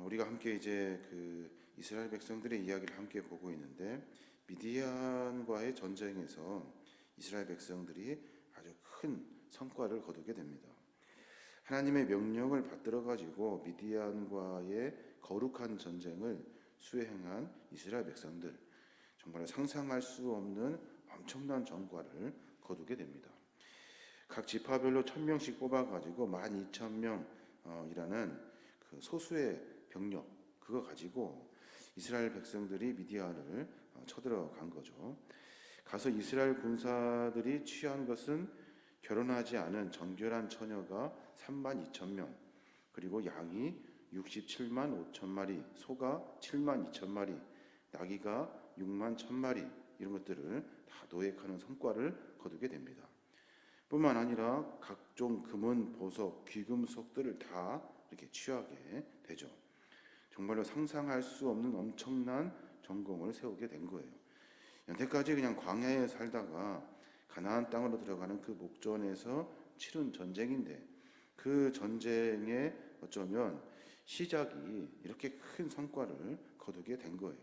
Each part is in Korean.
우리가 함께 이제 이스라엘 백성들의 이야기를 함께 보고 있는데, 미디안과의 전쟁에서 이스라엘 백성들이 아주 큰 성과를 거두게 됩니다. 하나님의 명령을 받들어 가지고 미디안과의 거룩한 전쟁을 수행한 이스라엘 백성들, 정말 상상할 수 없는 엄청난 전과를 거두게 됩니다. 각 지파별로 1,000명씩 뽑아가지고 12,000명이라는 그 소수의 병력, 그거 가지고 이스라엘 백성들이 미디안을 쳐들어간 거죠. 가서 이스라엘 군사들이 취한 것은 결혼하지 않은 정결한 처녀가 32,000명, 그리고 양이 67만 5천 마리, 소가 7만 2천 마리, 나귀가 6만 1천 마리, 이런 것들을 다 노획하는 성과를 거두게 됩니다. 뿐만 아니라 각종 금은, 보석, 귀금속들을 다 이렇게 취하게 되죠. 정말로 상상할 수 없는 엄청난 전공을 세우게 된 거예요. 여태까지 그냥 광야에 살다가 가나안 땅으로 들어가는 그 목전에서 치른 전쟁인데, 그 전쟁의 어쩌면 시작이 이렇게 큰 성과를 거두게 된 거예요.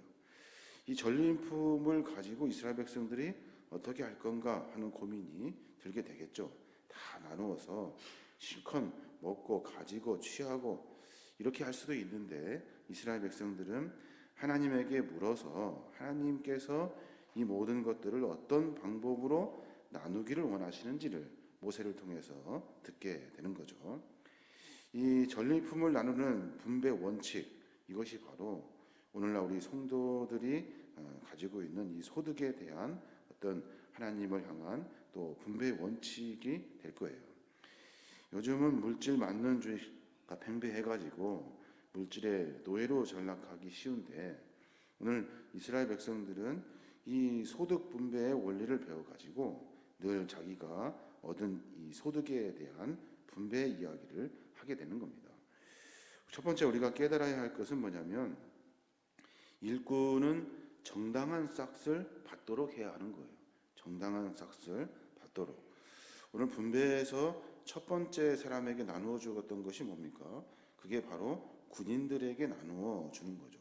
이 전리품을 가지고 이스라엘 백성들이 어떻게 할 건가 하는 고민이 들게 되겠죠. 다 나누어서 실컷 먹고 가지고 취하고 이렇게 할 수도 있는데, 이스라엘 백성들은 하나님에게 물어서 하나님께서 이 모든 것들을 어떤 방법으로 나누기를 원하시는지를 모세를 통해서 듣게 되는 거죠. 이 전리품을 나누는 분배 원칙, 이것이 바로 오늘날 우리 성도들이 가지고 있는 이 소득에 대한 어떤 하나님을 향한 또 분배 원칙이 될 거예요. 요즘은 물질 만능주의가 팽배해가지고 물질의 노예로 전락하기 쉬운데, 오늘 이스라엘 백성들은 이 소득 분배의 원리를 배워가지고 늘 자기가 얻은 이 소득에 대한 분배 이야기를 하게 되는 겁니다. 첫 번째 우리가 깨달아야 할 것은 뭐냐면, 일꾼은 정당한 싹을 받도록 해야 하는 거예요. 정당한 싹을 받도록. 오늘 분배에서 첫 번째 사람에게 나누어 주었던 것이 뭡니까? 그게 바로 군인들에게 나누어 주는 거죠.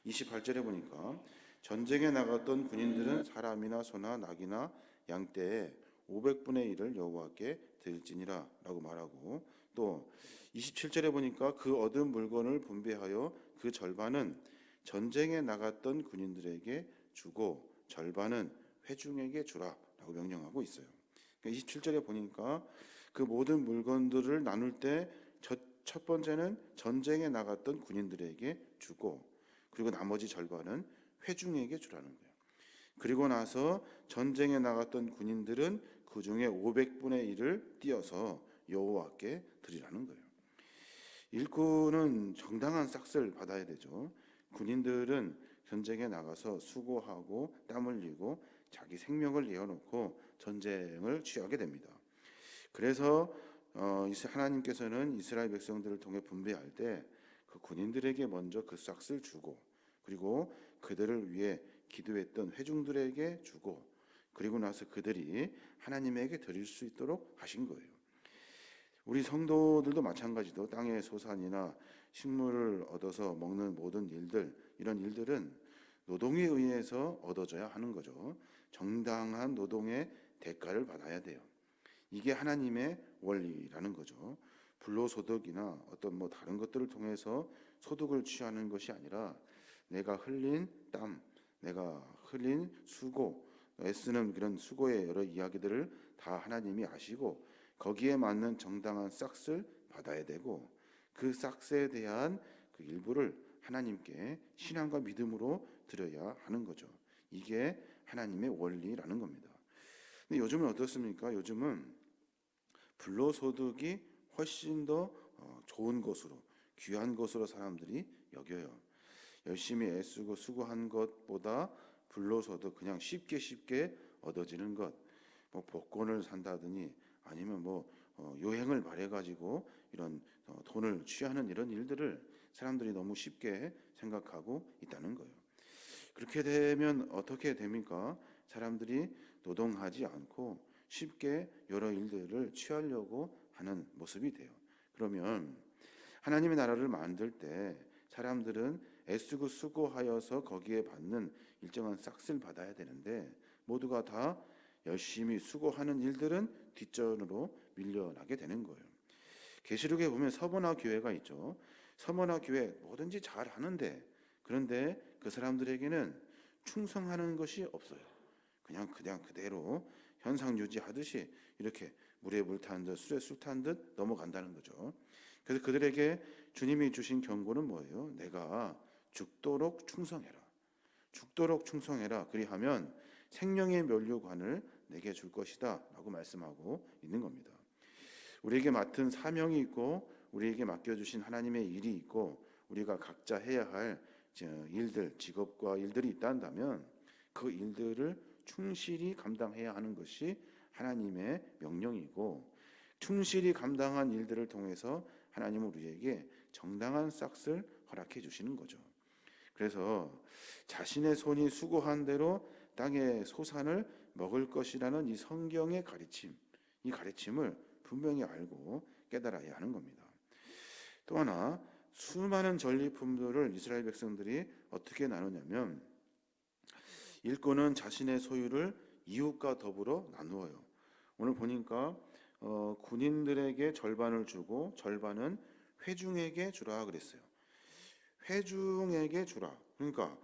28절에 보니까 전쟁에 나갔던 군인들은 사람이나 소나 낙이나 양떼에 500분의 1을 여호와께 드릴지니라 라고 말하고, 또 27절에 보니까 그 얻은 물건을 분배하여 그 절반은 전쟁에 나갔던 군인들에게 주고 절반은 회중에게 주라 라고 명령하고 있어요. 27절에 보니까 그 모든 물건들을 나눌 때 첫 번째는 전쟁에 나갔던 군인들에게 주고, 그리고 나머지 절반은 회중에게 주라는 거예요. 그리고 나서 전쟁에 나갔던 군인들은 그 중에 500분의 1을 띄어서 여호와께 드리라는 거예요. 일꾼은 정당한 싹을 받아야 되죠. 군인들은 전쟁에 나가서 수고하고 땀 흘리고 자기 생명을 내어놓고 전쟁을 취하게 됩니다. 그래서 하나님께서는 이스라엘 백성들을 통해 분배할 때 그 군인들에게 먼저 그 싹을 주고, 그리고 그들을 위해 기도했던 회중들에게 주고, 그리고 나서 그들이 하나님에게 드릴 수 있도록 하신 거예요. 우리 성도들도 마찬가지로 땅의 소산이나 식물을 얻어서 먹는 모든 일들, 이런 일들은 노동에 의해서 얻어져야 하는 거죠. 정당한 노동의 대가를 받아야 돼요. 이게 하나님의 원리라는 거죠. 불로소득이나 어떤 다른 것들을 통해서 소득을 취하는 것이 아니라, 내가 흘린 땀, 내가 흘린 수고, 애쓰는 그런 수고의 여러 이야기들을 다 하나님이 아시고 거기에 맞는 정당한 싹을 받아야 되고, 그 싹에 대한 그 일부를 하나님께 신앙과 믿음으로 드려야 하는 거죠. 이게 하나님의 원리라는 겁니다. 근데 요즘은 어떻습니까? 요즘은 불로소득이 훨씬 더 좋은 것으로, 귀한 것으로 사람들이 여겨요. 열심히 애쓰고 수고한 것보다 불로소득, 그냥 쉽게 얻어지는 것, 복권을 산다더니 아니면 여행을 말해가지고 이런 돈을 취하는 이런 일들을 사람들이 너무 쉽게 생각하고 있다는 거예요. 그렇게 되면 어떻게 됩니까? 사람들이 노동하지 않고 쉽게 여러 일들을 취하려고 하는 모습이 돼요. 그러면 하나님의 나라를 만들 때 사람들은 애쓰고 수고하여서 거기에 받는 일정한 싹을 받아야 되는데 모두가 다 열심히 수고하는 일들은 뒷전으로 밀려나게 되는 거예요. 계시록에 보면 서머나 교회가 있죠. 서머나 교회 뭐든지 잘 하는데 그런데 그 사람들에게는 충성하는 것이 없어요. 그냥 그대로 현상 유지하듯이 이렇게 물에 물 탄 듯 술에 술 탄 듯 넘어간다는 거죠. 그래서 그들에게 주님이 주신 경고는 뭐예요? 내가 죽도록 충성해라. 죽도록 충성해라. 그리하면 생명의 면류관을 내게 줄 것이다 라고 말씀하고 있는 겁니다. 우리에게 맡은 사명이 있고 우리에게 맡겨주신 하나님의 일이 있고 우리가 각자 해야 할 일들, 직업과 일들이 있다면 그 일들을 충실히 감당해야 하는 것이 하나님의 명령이고 충실히 감당한 일들을 통해서 하나님은 우리에게 정당한 싹을 허락해 주시는 거죠. 그래서 자신의 손이 수고한 대로 땅의 소산을 먹을 것이라는 이 성경의 가르침, 이 가르침을 분명히 알고 깨달아야 하는 겁니다. 또 하나 수많은 전리품들을 이스라엘 백성들이 어떻게 나누냐면 일꾼은 자신의 소유를 이웃과 더불어 나누어요. 오늘 보니까 군인들에게 절반을 주고 절반은 회중에게 주라 그랬어요. 회중에게 주라. 그러니까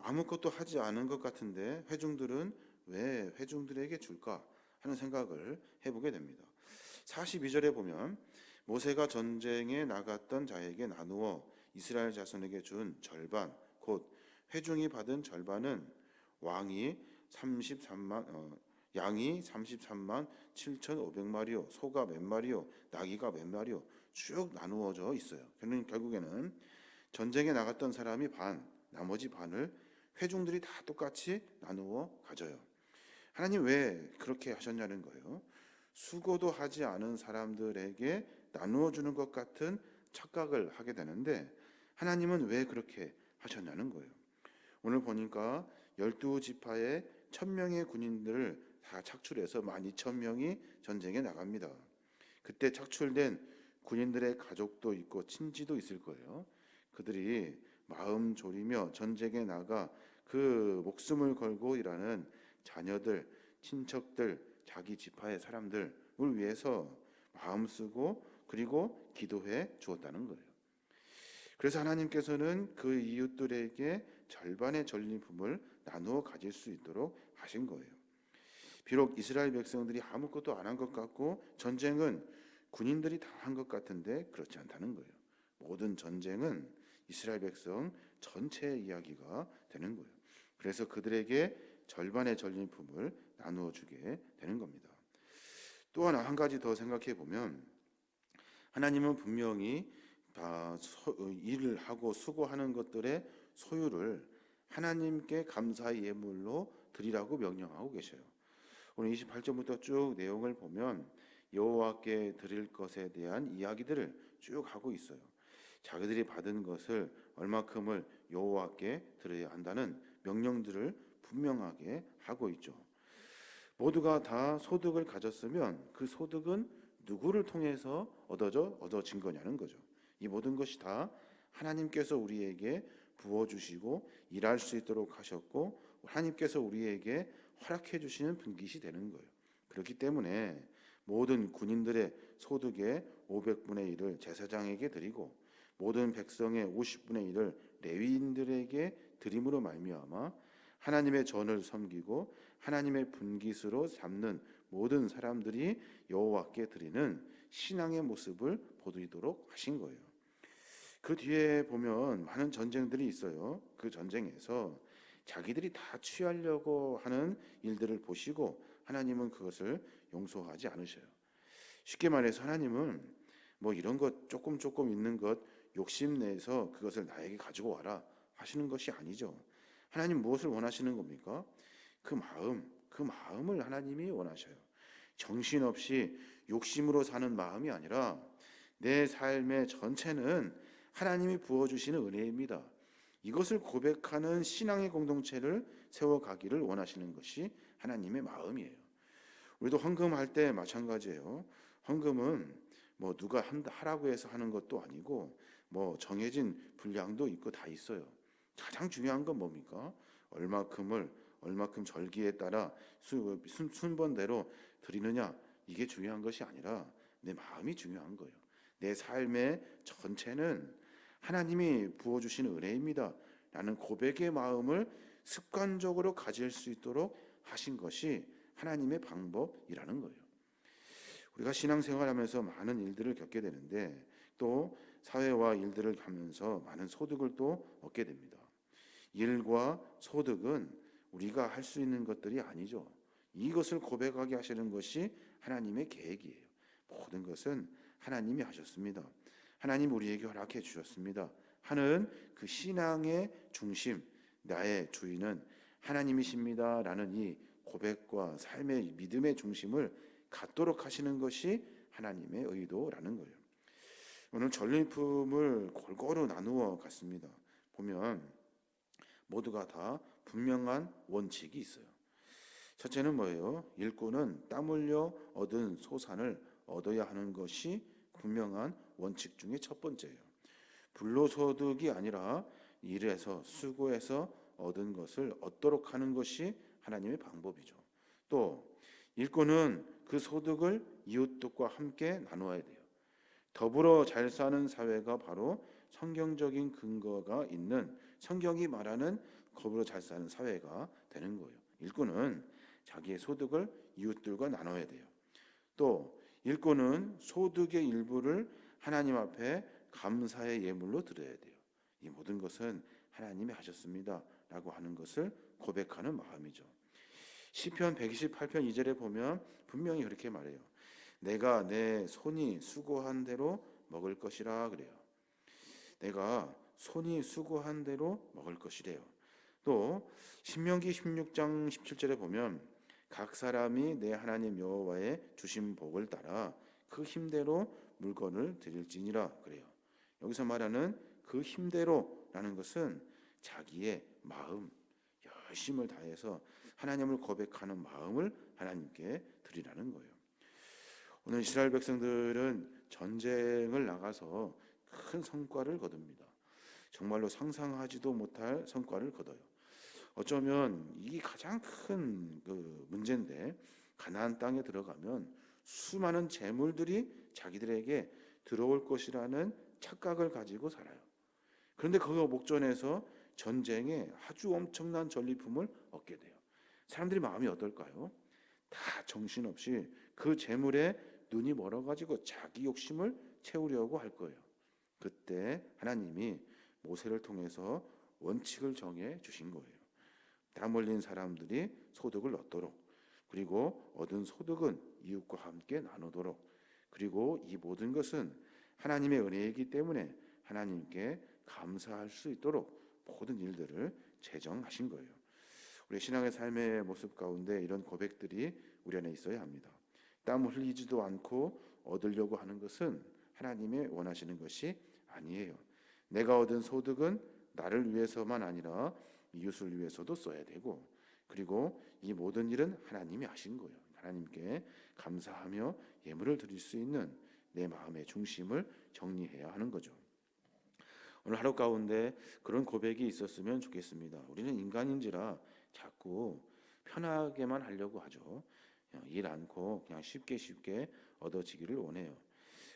아무것도 하지 않은 것 같은데 회중들은 왜 회중들에게 줄까 하는 생각을 해보게 됩니다. 42절에 보면 모세가 전쟁에 나갔던 자에게 나누어 이스라엘 자손에게 준 절반 곧 회중이 받은 절반은 양이 33만 7,500마리요 소가 몇 마리요 나귀가 몇 마리요 쭉 나누어져 있어요. 결국에는 전쟁에 나갔던 사람이 반, 나머지 반을 회중들이 다 똑같이 나누어 가져요. 하나님 왜 그렇게 하셨냐는 거예요. 수고도 하지 않은 사람들에게 나누어 주는 것 같은 착각을 하게 되는데 하나님은 왜 그렇게 하셨냐는 거예요. 오늘 보니까 12지파의 1000명의 군인들을 다 착출해서 12,000명이 전쟁에 나갑니다. 그때 착출된 군인들의 가족도 있고 친지도 있을 거예요. 그들이 마음 졸이며 전쟁에 나가 그 목숨을 걸고 일하는 자녀들, 친척들, 자기 지파의 사람들을 위해서 마음 쓰고 그리고 기도해 주었다는 거예요. 그래서 하나님께서는 그 이웃들에게 절반의 전리품을 나누어 가질 수 있도록 하신 거예요. 비록 이스라엘 백성들이 아무것도 안 한 것 같고 전쟁은 군인들이 다 한 것 같은데 그렇지 않다는 거예요. 모든 전쟁은 이스라엘 백성 전체의 이야기가 되는 거예요. 그래서 그들에게 절반의 전리품을 나누어 주게 되는 겁니다. 또 하나 한 가지 더 생각해 보면 하나님은 분명히 일을 하고 수고하는 것들의 소유를 하나님께 감사의 예물로 드리라고 명령하고 계셔요. 오늘 28절부터 쭉 내용을 보면 여호와께 드릴 것에 대한 이야기들을 쭉 하고 있어요. 자기들이 받은 것을 얼마큼을 여호와께 드려야 한다는 명령들을 분명하게 하고 있죠. 모두가 다 소득을 가졌으면 그 소득은 누구를 통해서 얻어진 거냐는 거죠. 이 모든 것이 다 하나님께서 우리에게 부어주시고 일할 수 있도록 하셨고 하나님께서 우리에게 허락해 주시는 분깃이 되는 거예요. 그렇기 때문에 모든 군인들의 소득의 500분의 1을 제사장에게 드리고 모든 백성의 50분의 1을 레위인들에게 드림으로 말미암아 하나님의 전을 섬기고 하나님의 분깃으로 삼는 모든 사람들이 여호와께 드리는 신앙의 모습을 보이도록 하신 거예요. 그 뒤에 보면 많은 전쟁들이 있어요. 그 전쟁에서 자기들이 다 취하려고 하는 일들을 보시고 하나님은 그것을 용서하지 않으셔요. 쉽게 말해서 하나님은 뭐 이런 것 조금 있는 것 욕심내서 그것을 나에게 가지고 와라 하시는 것이 아니죠. 하나님 무엇을 원하시는 겁니까? 그 마음을 하나님이 원하셔요. 정신없이 욕심으로 사는 마음이 아니라 내 삶의 전체는 하나님이 부어주시는 은혜입니다. 이것을 고백하는 신앙의 공동체를 세워가기를 원하시는 것이 하나님의 마음이에요. 우리도 헌금할 때 마찬가지예요. 헌금은 뭐 누가 하라고 해서 하는 것도 아니고 뭐 정해진 분량도 있고 다 있어요. 가장 중요한 건 뭡니까? 얼마큼 절기에 따라 순번대로 드리느냐, 이게 중요한 것이 아니라 내 마음이 중요한 거예요. 내 삶의 전체는 하나님이 부어주신 은혜입니다 라는 고백의 마음을 습관적으로 가질 수 있도록 하신 것이 하나님의 방법이라는 거예요. 우리가 신앙생활하면서 많은 일들을 겪게 되는데 또 사회와 일들을 하면서 많은 소득을 또 얻게 됩니다. 일과 소득은 우리가 할 수 있는 것들이 아니죠. 이것을 고백하게 하시는 것이 하나님의 계획이에요. 모든 것은 하나님이 하셨습니다. 하나님 우리에게 허락해 주셨습니다 하는 그 신앙의 중심, 나의 주인은 하나님이십니다 라는 이 고백과 삶의 믿음의 중심을 갖도록 하시는 것이 하나님의 의도라는 거예요. 오늘 전리품을 골고루 나누어 갔습니다. 보면 모두가 다 분명한 원칙이 있어요. 첫째는 뭐예요? 일꾼은 땀 흘려 얻은 소산을 얻어야 하는 것이 분명한 원칙 중에 첫 번째예요. 불로소득이 아니라 일해서 수고해서 얻은 것을 얻도록 하는 것이 하나님의 방법이죠. 또 일꾼은 그 소득을 이웃들과 함께 나누어야 돼요. 더불어 잘 사는 사회가 바로 성경적인 근거가 있는 성경이 말하는 더불어 잘 사는 사회가 되는 거예요. 일꾼은 자기의 소득을 이웃들과 나눠야 돼요. 또 일꾼은 소득의 일부를 하나님 앞에 감사의 예물로 드려야 돼요. 이 모든 것은 하나님이 하셨습니다 라고 하는 것을 고백하는 마음이죠. 시편 128편 2절에 보면 분명히 그렇게 말해요. 내가 내 손이 수고한 대로 먹을 것이라 그래요. 내가 손이 수고한 대로 먹을 것이래요. 또 신명기 16장 17절에 보면 각 사람이 내 하나님 여호와의 주신 복을 따라 그 힘대로 물건을 드릴지니라 그래요. 여기서 말하는 그 힘대로라는 것은 자기의 마음, 열심을 다해서 하나님을 고백하는 마음을 하나님께 드리라는 거예요. 오늘 이스라엘 백성들은 전쟁을 나가서 큰 성과를 거둡니다. 정말로 상상하지도 못할 성과를 거둬요. 어쩌면 이게 가장 큰 문제인데, 가나안 땅에 들어가면 수많은 재물들이 자기들에게 들어올 것이라는 착각을 가지고 살아요. 그런데 그 목전에서 전쟁에 아주 엄청난 전리품을 얻게 돼요. 사람들이 마음이 어떨까요? 다 정신없이 그 재물에 눈이 멀어가지고 자기 욕심을 채우려고 할 거예요. 그때 하나님이 모세를 통해서 원칙을 정해 주신 거예요. 땀 흘린 사람들이 소득을 얻도록, 그리고 얻은 소득은 이웃과 함께 나누도록, 그리고 이 모든 것은 하나님의 은혜이기 때문에 하나님께 감사할 수 있도록 모든 일들을 제정하신 거예요. 우리 신앙의 삶의 모습 가운데 이런 고백들이 우리 안에 있어야 합니다. 땀 흘리지도 않고 얻으려고 하는 것은 하나님의 원하시는 것이 아니에요. 내가 얻은 소득은 나를 위해서만 아니라 이웃을 위해서도 써야 되고, 그리고 이 모든 일은 하나님이 하신 거예요. 하나님께 감사하며 예물을 드릴 수 있는 내 마음의 중심을 정리해야 하는 거죠. 오늘 하루 가운데 그런 고백이 있었으면 좋겠습니다. 우리는 인간인지라 자꾸 편하게만 하려고 하죠. 일 않고 그냥 쉽게 얻어지기를 원해요.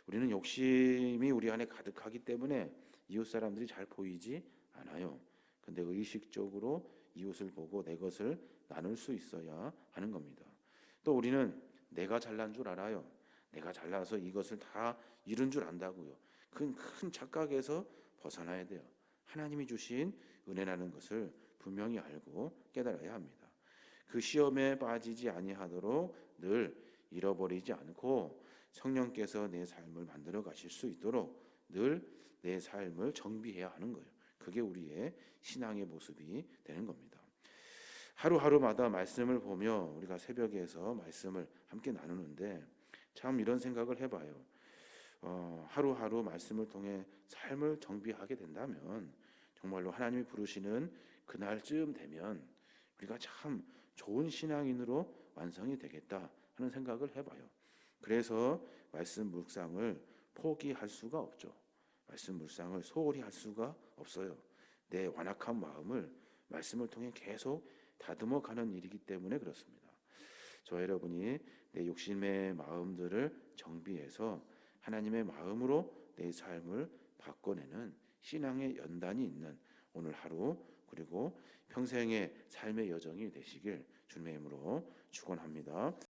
우리는 욕심이 우리 안에 가득하기 때문에 이웃 사람들이 잘 보이지 않아요. 근데 의식적으로 이웃을 보고 내 것을 나눌 수 있어야 하는 겁니다. 또 우리는 내가 잘난 줄 알아요. 내가 잘나서 이것을 다 이룬 줄 안다고요. 큰 착각에서 벗어나야 돼요. 하나님이 주신 은혜라는 것을 분명히 알고 깨달아야 합니다. 그 시험에 빠지지 아니하도록 늘 잃어버리지 않고 성령께서 내 삶을 만들어 가실 수 있도록 늘 내 삶을 정비해야 하는 거예요. 그게 우리의 신앙의 모습이 되는 겁니다. 하루하루마다 말씀을 보며 우리가 새벽에서 말씀을 함께 나누는데 참 이런 생각을 해봐요. 하루하루 말씀을 통해 삶을 정비하게 된다면 정말로 하나님이 부르시는 그날쯤 되면 우리가 참 좋은 신앙인으로 완성이 되겠다 하는 생각을 해봐요. 그래서 말씀 묵상을 포기할 수가 없죠. 말씀 묵상을 소홀히 할 수가 없어요. 내 완악한 마음을 말씀을 통해 계속 다듬어 가는 일이기 때문에 그렇습니다. 저 여러분이 내 욕심의 마음들을 정비해서 하나님의 마음으로 내 삶을 바꿔내는 신앙의 연단이 있는 오늘 하루 그리고 평생의 삶의 여정이 되시길 주님의 이름으로 축원합니다.